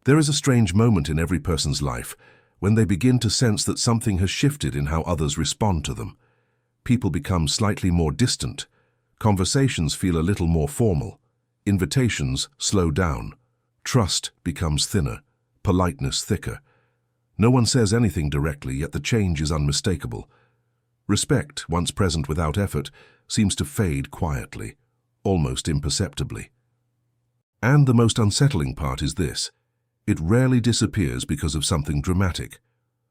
There is a strange moment in every person's life when they begin to sense that something has shifted in how others respond to them. People become slightly more distant. Conversations feel a little more formal. Invitations slow down. Trust becomes thinner. Politeness thicker. No one says anything directly, yet the change is unmistakable. Respect, once present without effort, seems to fade quietly, almost imperceptibly. And the most unsettling part is this: it rarely disappears because of something dramatic.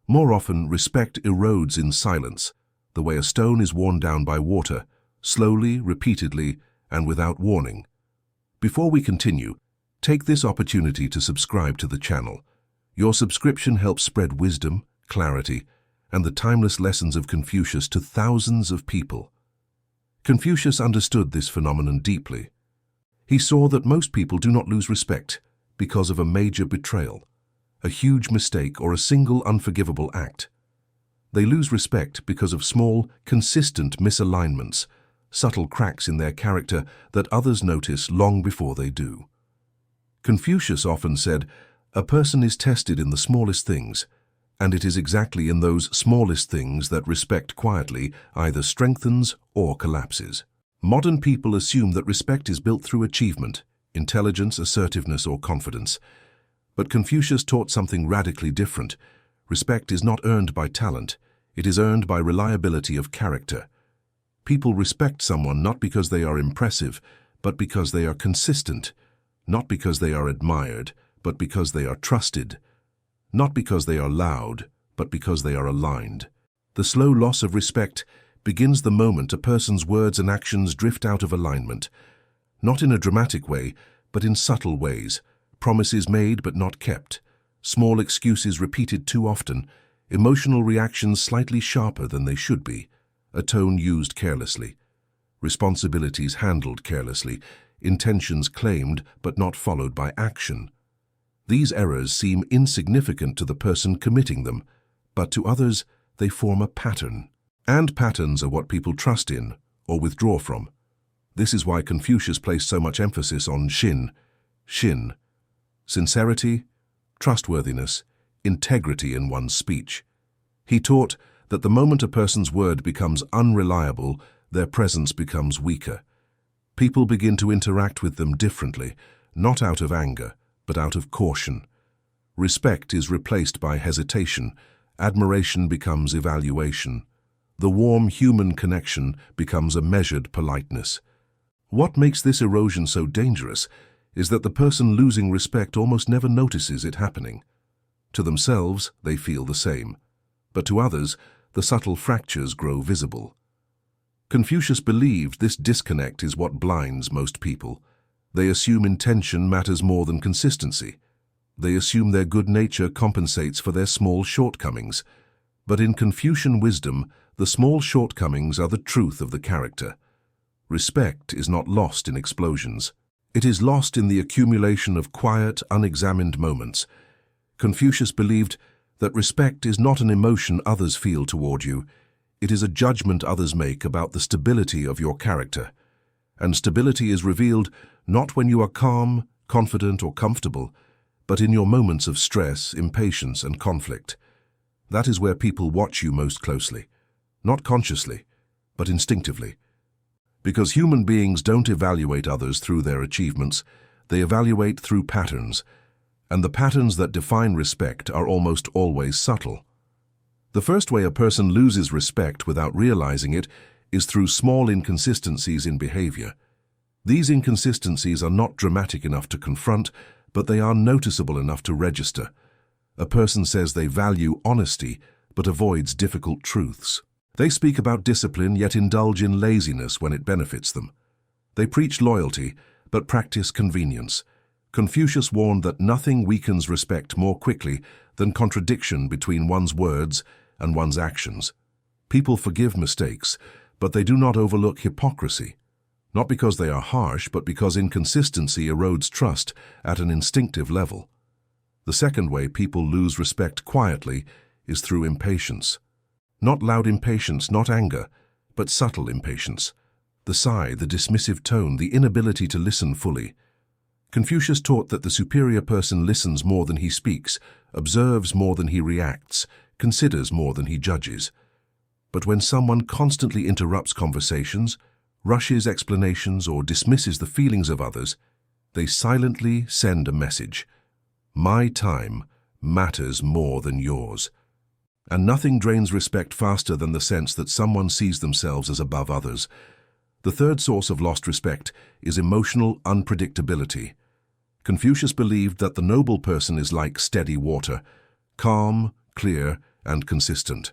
More often, respect erodes in silence, the way a stone is worn down by water, slowly, repeatedly, and without warning. Before we continue, take this opportunity to subscribe to the channel. Your subscription helps spread wisdom, clarity, and the timeless lessons of Confucius to thousands of people. Confucius understood this phenomenon deeply. He saw that most people do not lose respect because of a major betrayal, a huge mistake, or a single unforgivable act. They lose respect because of small, consistent misalignments, subtle cracks in their character that others notice long before they do. Confucius often said, "A person is tested in the smallest things, and it is exactly in those smallest things that respect quietly either strengthens or collapses." Modern people assume that respect is built through achievement, intelligence, assertiveness, or confidence. But Confucius taught something radically different. Respect is not earned by talent. It is earned by reliability of character. People respect someone not because they are impressive, but because they are consistent. Not because they are admired, but because they are trusted. Not because they are loud, but because they are aligned. The slow loss of respect begins the moment a person's words and actions drift out of alignment. Not in a dramatic way, but in subtle ways. Promises made but not kept. Small excuses repeated too often. Emotional reactions slightly sharper than they should be. A tone used carelessly. Responsibilities handled carelessly. Intentions claimed but not followed by action. These errors seem insignificant to the person committing them, but to others they form a pattern. And patterns are what people trust in or withdraw from. This is why Confucius placed so much emphasis on shin, sincerity, trustworthiness, integrity in one's speech. He taught that the moment a person's word becomes unreliable, their presence becomes weaker. People begin to interact with them differently, not out of anger, but out of caution. Respect is replaced by hesitation. Admiration becomes evaluation. The warm human connection becomes a measured politeness. What makes this erosion so dangerous is that the person losing respect almost never notices it happening. To themselves, they feel the same, but to others, the subtle fractures grow visible. Confucius believed this disconnect is what blinds most people. They assume intention matters more than consistency. They assume their good nature compensates for their small shortcomings. But in Confucian wisdom, the small shortcomings are the truth of the character. Respect is not lost in explosions. It is lost in the accumulation of quiet, unexamined moments. Confucius believed that respect is not an emotion others feel toward you. It is a judgment others make about the stability of your character. And stability is revealed not when you are calm, confident, or comfortable, but in your moments of stress, impatience, and conflict. That is where people watch you most closely. Not consciously, but instinctively. Because human beings don't evaluate others through their achievements, they evaluate through patterns, and the patterns that define respect are almost always subtle. The first way a person loses respect without realizing it is through small inconsistencies in behavior. These inconsistencies are not dramatic enough to confront, but they are noticeable enough to register. A person says they value honesty, but avoids difficult truths. They speak about discipline, yet indulge in laziness when it benefits them. They preach loyalty, but practice convenience. Confucius warned that nothing weakens respect more quickly than contradiction between one's words and one's actions. People forgive mistakes, but they do not overlook hypocrisy. Not because they are harsh, but because inconsistency erodes trust at an instinctive level. The second way people lose respect quietly is through impatience. Not loud impatience, not anger, but subtle impatience. The sigh, the dismissive tone, the inability to listen fully. Confucius taught that the superior person listens more than he speaks, observes more than he reacts, considers more than he judges. But when someone constantly interrupts conversations, rushes explanations, or dismisses the feelings of others, they silently send a message. My time matters more than yours. And nothing drains respect faster than the sense that someone sees themselves as above others. The third source of lost respect is emotional unpredictability. Confucius believed that the noble person is like steady water, calm, clear, and consistent.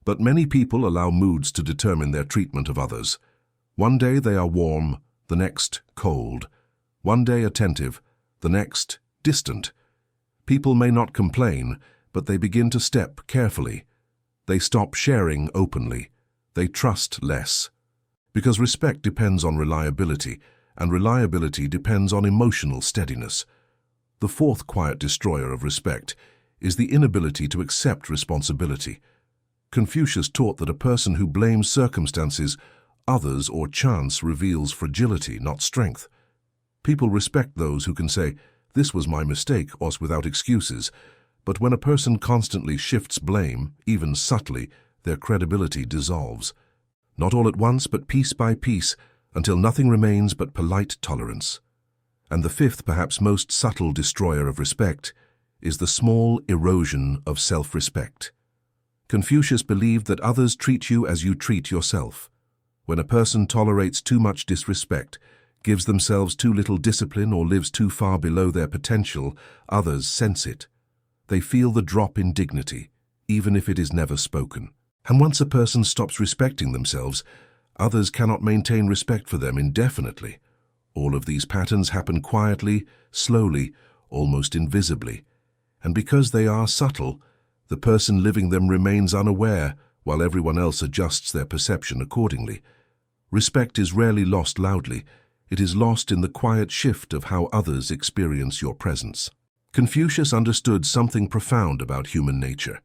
But many people allow moods to determine their treatment of others. One day they are warm, the next cold. One day attentive, the next distant. People may not complain, but they begin to step carefully. They stop sharing openly. They trust less. Because respect depends on reliability, and reliability depends on emotional steadiness. The fourth quiet destroyer of respect is the inability to accept responsibility. Confucius taught that a person who blames circumstances, others, or chance reveals fragility, not strength. People respect those who can say, "This was my mistake," or without excuses. But when a person constantly shifts blame, even subtly, their credibility dissolves. Not all at once, but piece by piece, until nothing remains but polite tolerance. And the fifth, perhaps most subtle destroyer of respect, is the small erosion of self-respect. Confucius believed that others treat you as you treat yourself. When a person tolerates too much disrespect, gives themselves too little discipline, or lives too far below their potential, others sense it. They feel the drop in dignity, even if it is never spoken. And once a person stops respecting themselves, others cannot maintain respect for them indefinitely. All of these patterns happen quietly, slowly, almost invisibly. And because they are subtle, the person living them remains unaware, while everyone else adjusts their perception accordingly. Respect is rarely lost loudly. It is lost in the quiet shift of how others experience your presence. Confucius understood something profound about human nature.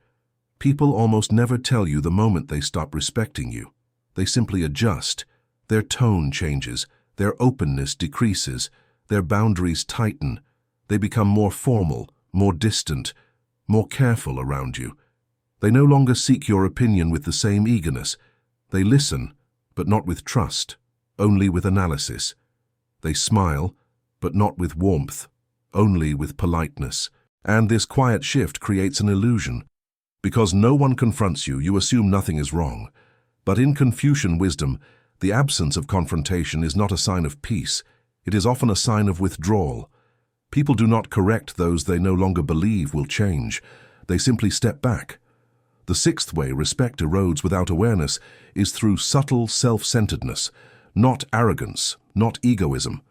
People almost never tell you the moment they stop respecting you. They simply adjust. Their tone changes, their openness decreases, their boundaries tighten. They become more formal, more distant, more careful around you. They no longer seek your opinion with the same eagerness. They listen, but not with trust, only with analysis. They smile, but not with warmth, only with politeness. And this quiet shift creates an illusion. Because no one confronts you, you assume nothing is wrong. But in Confucian wisdom, the absence of confrontation is not a sign of peace. It is often a sign of withdrawal. People do not correct those they no longer believe will change. They simply step back. The sixth way respect erodes without awareness is through subtle self-centeredness, not arrogance, not egoism.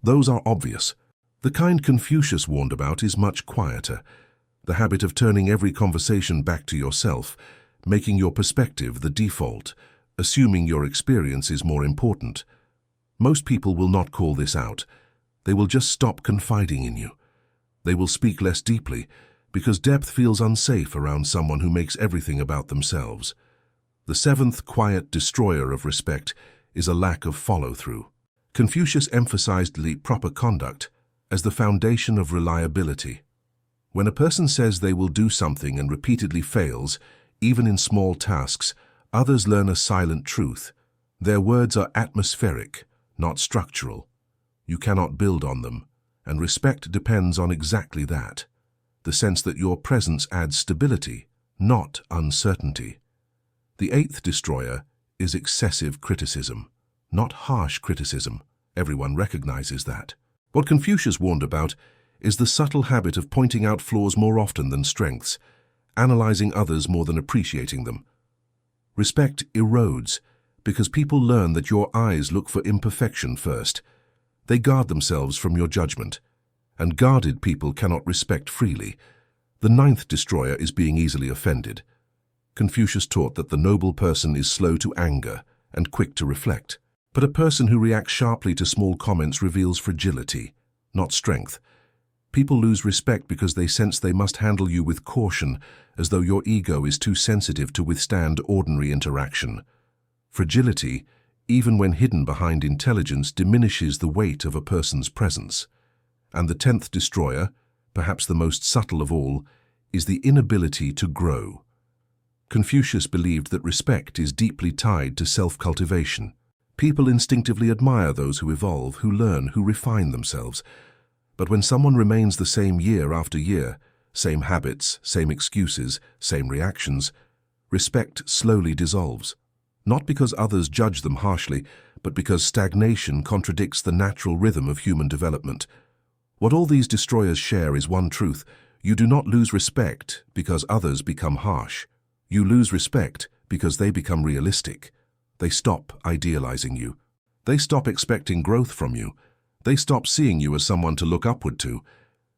Those are obvious. The kind Confucius warned about is much quieter. The habit of turning every conversation back to yourself, making your perspective the default, assuming your experience is more important. Most people will not call this out. They will just stop confiding in you. They will speak less deeply, because depth feels unsafe around someone who makes everything about themselves. The seventh quiet destroyer of respect is a lack of follow-through. Confucius emphasized the proper conduct as the foundation of reliability. When a person says they will do something and repeatedly fails, even in small tasks, others learn a silent truth. Their words are atmospheric, not structural. You cannot build on them, and respect depends on exactly that. The sense that your presence adds stability, not uncertainty. The eighth destroyer is excessive criticism, not harsh criticism. Everyone recognizes that. What Confucius warned about is the subtle habit of pointing out flaws more often than strengths, analyzing others more than appreciating them. Respect erodes because people learn that your eyes look for imperfection first. They guard themselves from your judgment, and guarded people cannot respect freely. The ninth destroyer is being easily offended. Confucius taught that the noble person is slow to anger and quick to reflect. But a person who reacts sharply to small comments reveals fragility, not strength. People lose respect because they sense they must handle you with caution, as though your ego is too sensitive to withstand ordinary interaction. Fragility, even when hidden behind intelligence, diminishes the weight of a person's presence. And the 10th destroyer, perhaps the most subtle of all, is the inability to grow. Confucius believed that respect is deeply tied to self-cultivation. People instinctively admire those who evolve, who learn, who refine themselves. But when someone remains the same year after year, same habits, same excuses, same reactions, respect slowly dissolves. Not because others judge them harshly, but because stagnation contradicts the natural rhythm of human development. What all these destroyers share is one truth: you do not lose respect because others become harsh. You lose respect because they become realistic. They stop idealizing you. They stop expecting growth from you. They stop seeing you as someone to look upward to.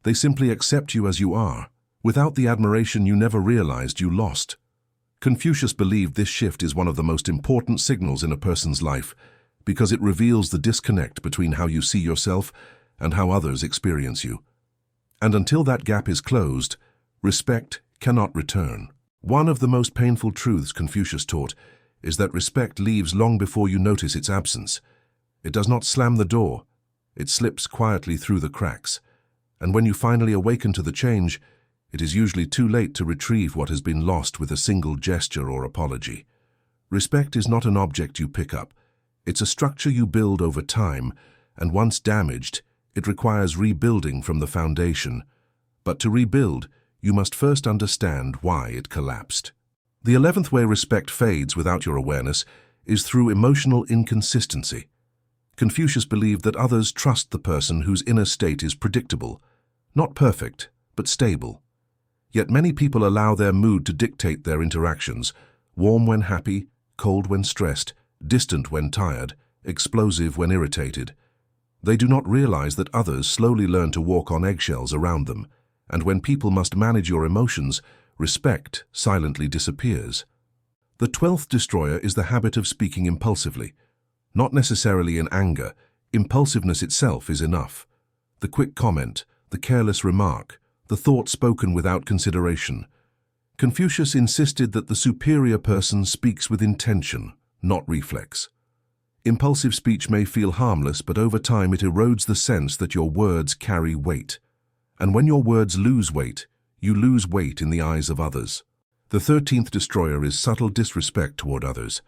They simply accept you as you are, without the admiration you never realized you lost. Confucius believed this shift is one of the most important signals in a person's life, because it reveals the disconnect between how you see yourself and how others experience you. And until that gap is closed, respect cannot return. One of the most painful truths Confucius taught is that respect leaves long before you notice its absence. It does not slam the door. It slips quietly through the cracks. And when you finally awaken to the change, it is usually too late to retrieve what has been lost with a single gesture or apology. Respect is not an object you pick up. It's a structure you build over time, and once damaged, it requires rebuilding from the foundation. But to rebuild, you must first understand why it collapsed. The 11th way respect fades without your awareness is through emotional inconsistency. Confucius believed that others trust the person whose inner state is predictable, not perfect, but stable. Yet many people allow their mood to dictate their interactions, warm when happy, cold when stressed, distant when tired, explosive when irritated. They do not realize that others slowly learn to walk on eggshells around them, and when people must manage your emotions, respect silently disappears. The 12th destroyer is the habit of speaking impulsively. Not necessarily in anger, impulsiveness itself is enough. The quick comment, the careless remark, the thought spoken without consideration. Confucius insisted that the superior person speaks with intention, not reflex. Impulsive speech may feel harmless, but over time it erodes the sense that your words carry weight. And when your words lose weight, you lose weight in the eyes of others. The 13th destroyer is subtle disrespect toward others.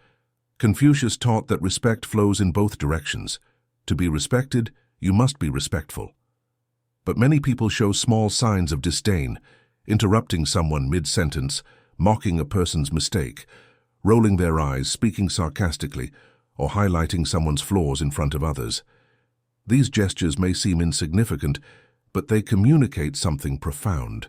Confucius taught that respect flows in both directions. To be respected, you must be respectful. But many people show small signs of disdain, interrupting someone mid-sentence, mocking a person's mistake, rolling their eyes, speaking sarcastically, or highlighting someone's flaws in front of others. These gestures may seem insignificant, but they communicate something profound.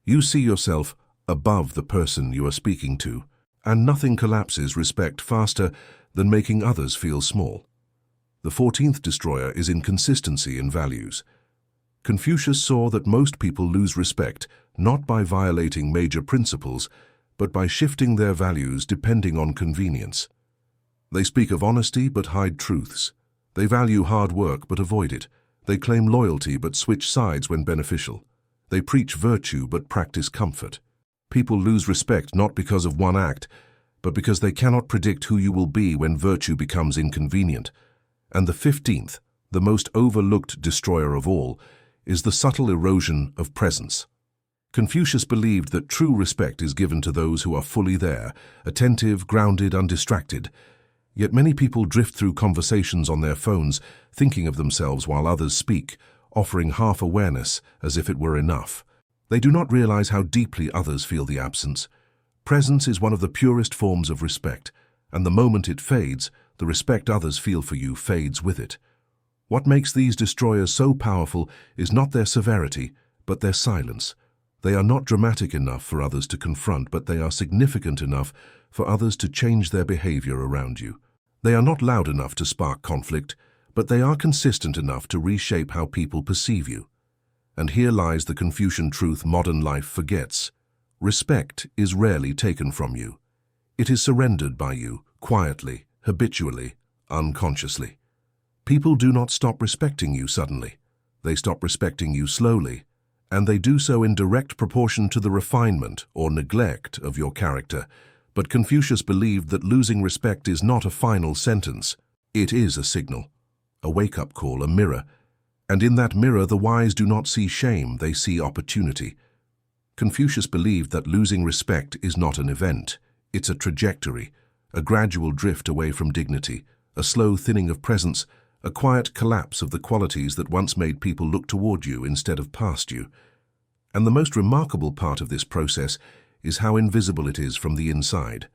You see yourself above the person you are speaking to, and nothing collapses respect faster than making others feel small. The 14th destroyer is inconsistency in values. Confucius saw that most people lose respect not by violating major principles, but by shifting their values depending on convenience. They speak of honesty but hide truths. They value hard work but avoid it. They claim loyalty but switch sides when beneficial. They preach virtue but practice comfort. People lose respect not because of one act, but because they cannot predict who you will be when virtue becomes inconvenient. And the 15th, the most overlooked destroyer of all, is the subtle erosion of presence. Confucius believed that true respect is given to those who are fully there, attentive, grounded, undistracted. Yet many people drift through conversations on their phones, thinking of themselves while others speak, offering half awareness as if it were enough. They do not realize how deeply others feel the absence. Presence is one of the purest forms of respect, and the moment it fades, the respect others feel for you fades with it. What makes these destroyers so powerful is not their severity, but their silence. They are not dramatic enough for others to confront, but they are significant enough for others to change their behavior around you. They are not loud enough to spark conflict, but they are consistent enough to reshape how people perceive you. And here lies the Confucian truth modern life forgets. Respect is rarely taken from you. It is surrendered by you, quietly, habitually, unconsciously. People do not stop respecting you suddenly. They stop respecting you slowly, and they do so in direct proportion to the refinement or neglect of your character. But Confucius believed that losing respect is not a final sentence. It is a signal, a wake-up call, a mirror. And in that mirror, the wise do not see shame, they see opportunity. Confucius believed that losing respect is not an event, it's a trajectory, a gradual drift away from dignity, a slow thinning of presence, a quiet collapse of the qualities that once made people look toward you instead of past you. And the most remarkable part of this process is how invisible it is from the inside.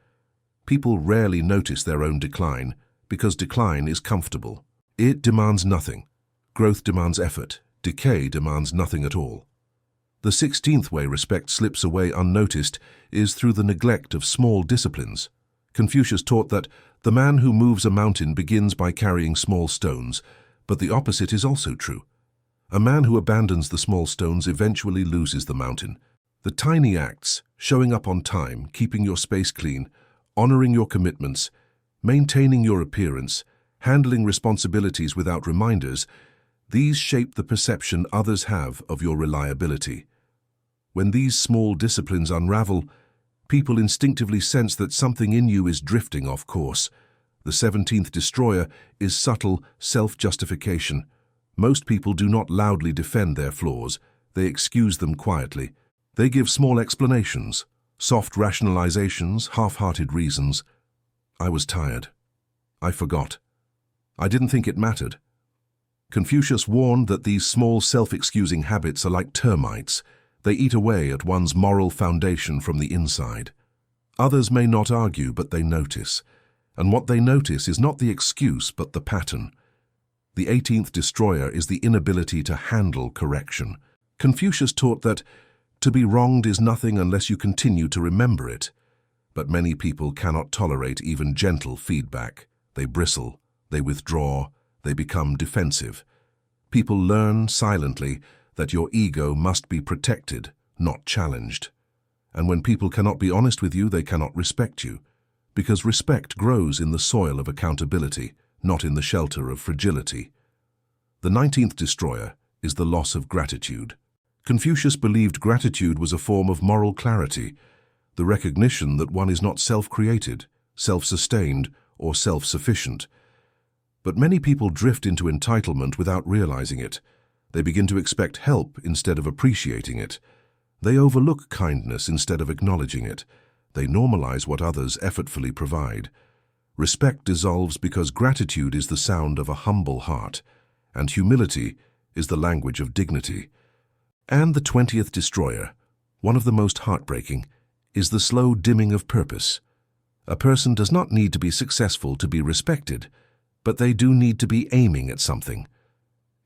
People rarely notice their own decline because decline is comfortable. It demands nothing. Growth demands effort. Decay demands nothing at all. The 16th way respect slips away unnoticed is through the neglect of small disciplines. Confucius taught that the man who moves a mountain begins by carrying small stones, but the opposite is also true. A man who abandons the small stones eventually loses the mountain. The tiny acts, showing up on time, keeping your space clean, honoring your commitments, maintaining your appearance, handling responsibilities without reminders, these shape the perception others have of your reliability. When these small disciplines unravel, people instinctively sense that something in you is drifting off course. The 17th destroyer is subtle self-justification. Most people do not loudly defend their flaws, they excuse them quietly. They give small explanations, soft rationalizations, half-hearted reasons. I was tired. I forgot. I didn't think it mattered. Confucius warned that these small self-excusing habits are like termites. They eat away at one's moral foundation from the inside. Others may not argue, but they notice. And what they notice is not the excuse, but the pattern. The 18th destroyer is the inability to handle correction. Confucius taught that to be wronged is nothing unless you continue to remember it. But many people cannot tolerate even gentle feedback. They bristle, they withdraw, they become defensive. People learn silently that your ego must be protected, not challenged. And when people cannot be honest with you, they cannot respect you, because respect grows in the soil of accountability, not in the shelter of fragility. The 19th destroyer is the loss of gratitude. Confucius believed gratitude was a form of moral clarity, the recognition that one is not self-created, self-sustained, or self-sufficient. But many people drift into entitlement without realizing it. They begin to expect help instead of appreciating it. They overlook kindness instead of acknowledging it. They normalize what others effortfully provide. Respect dissolves because gratitude is the sound of a humble heart, and humility is the language of dignity. And the 20th destroyer, one of the most heartbreaking, is the slow dimming of purpose. A person does not need to be successful to be respected, but they do need to be aiming at something.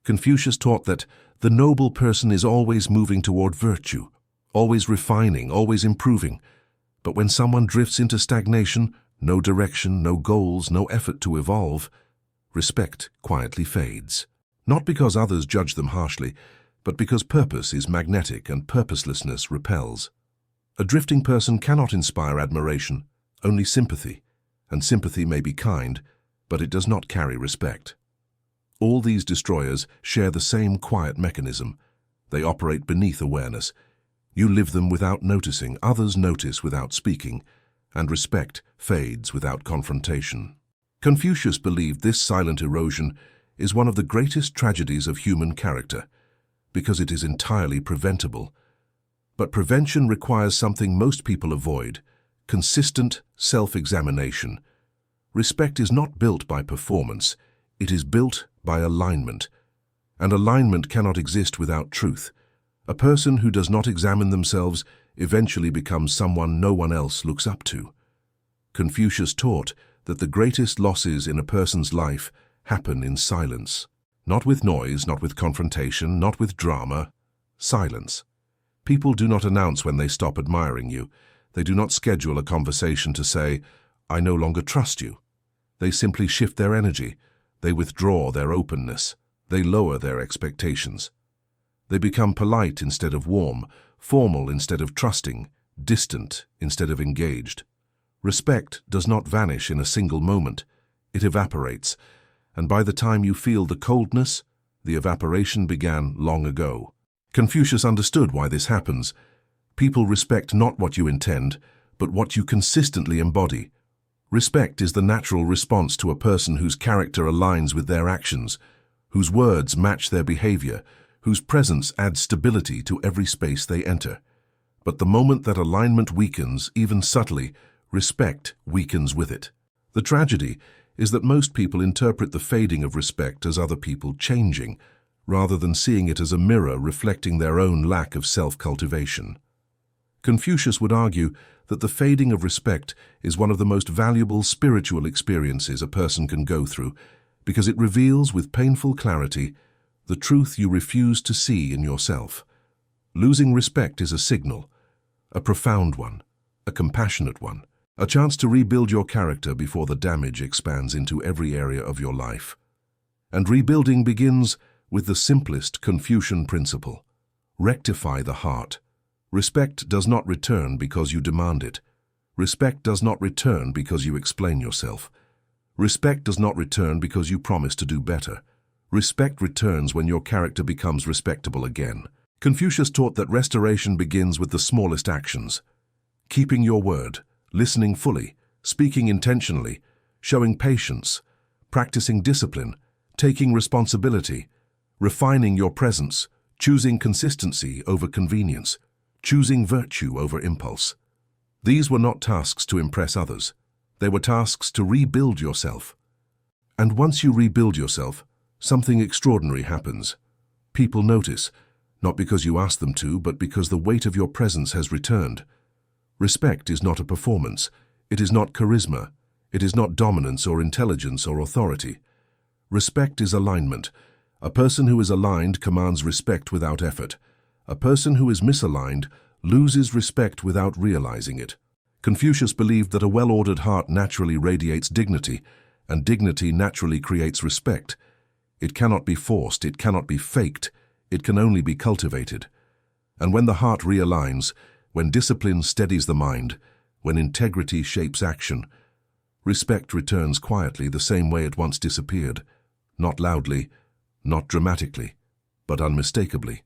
Confucius taught that the noble person is always moving toward virtue, always refining, always improving. But when someone drifts into stagnation, no direction, no goals, no effort to evolve, respect quietly fades. Not because others judge them harshly, but because purpose is magnetic and purposelessness repels. A drifting person cannot inspire admiration, only sympathy, and sympathy may be kind, but it does not carry respect. All these destroyers share the same quiet mechanism. They operate beneath awareness. You live them without noticing, others notice without speaking, and respect fades without confrontation. Confucius believed this silent erosion is one of the greatest tragedies of human character, because it is entirely preventable. But prevention requires something most people avoid: consistent self-examination. Respect is not built by performance, it is built by alignment. And alignment cannot exist without truth. A person who does not examine themselves eventually becomes someone no one else looks up to. Confucius taught that the greatest losses in a person's life happen in silence. Not with noise, not with confrontation, not with drama. Silence. People do not announce when they stop admiring you. They do not schedule a conversation to say, "I no longer trust you." They simply shift their energy. They withdraw their openness. They lower their expectations. They become polite instead of warm, formal instead of trusting, distant instead of engaged. Respect does not vanish in a single moment. It evaporates, and by the time you feel the coldness, the evaporation began long ago. Confucius understood why this happens. People respect not what you intend, but what you consistently embody. Respect is the natural response to a person whose character aligns with their actions, whose words match their behavior, whose presence adds stability to every space they enter. But the moment that alignment weakens, even subtly, respect weakens with it. The tragedy is that most people interpret the fading of respect as other people changing, rather than seeing it as a mirror reflecting their own lack of self-cultivation. Confucius would argue that the fading of respect is one of the most valuable spiritual experiences a person can go through, because it reveals with painful clarity the truth you refuse to see in yourself. Losing respect is a signal, a profound one, a compassionate one, a chance to rebuild your character before the damage expands into every area of your life. And rebuilding begins with the simplest Confucian principle: rectify the heart. Respect does not return because you demand it. Respect does not return because you explain yourself. Respect does not return because you promise to do better. Respect returns when your character becomes respectable again. Confucius taught that restoration begins with the smallest actions: keeping your word, listening fully, speaking intentionally, showing patience, practicing discipline, taking responsibility, refining your presence, choosing consistency over convenience, choosing virtue over impulse. These were not tasks to impress others. They were tasks to rebuild yourself. And once you rebuild yourself, something extraordinary happens. People notice, not because you ask them to, but because the weight of your presence has returned. Respect is not a performance. It is not charisma. It is not dominance or intelligence or authority. Respect is alignment. A person who is aligned commands respect without effort. A person who is misaligned loses respect without realizing it. Confucius believed that a well-ordered heart naturally radiates dignity, and dignity naturally creates respect. It cannot be forced, it cannot be faked, it can only be cultivated. And when the heart realigns, when discipline steadies the mind, when integrity shapes action, respect returns quietly the same way it once disappeared, not loudly, not dramatically, but unmistakably.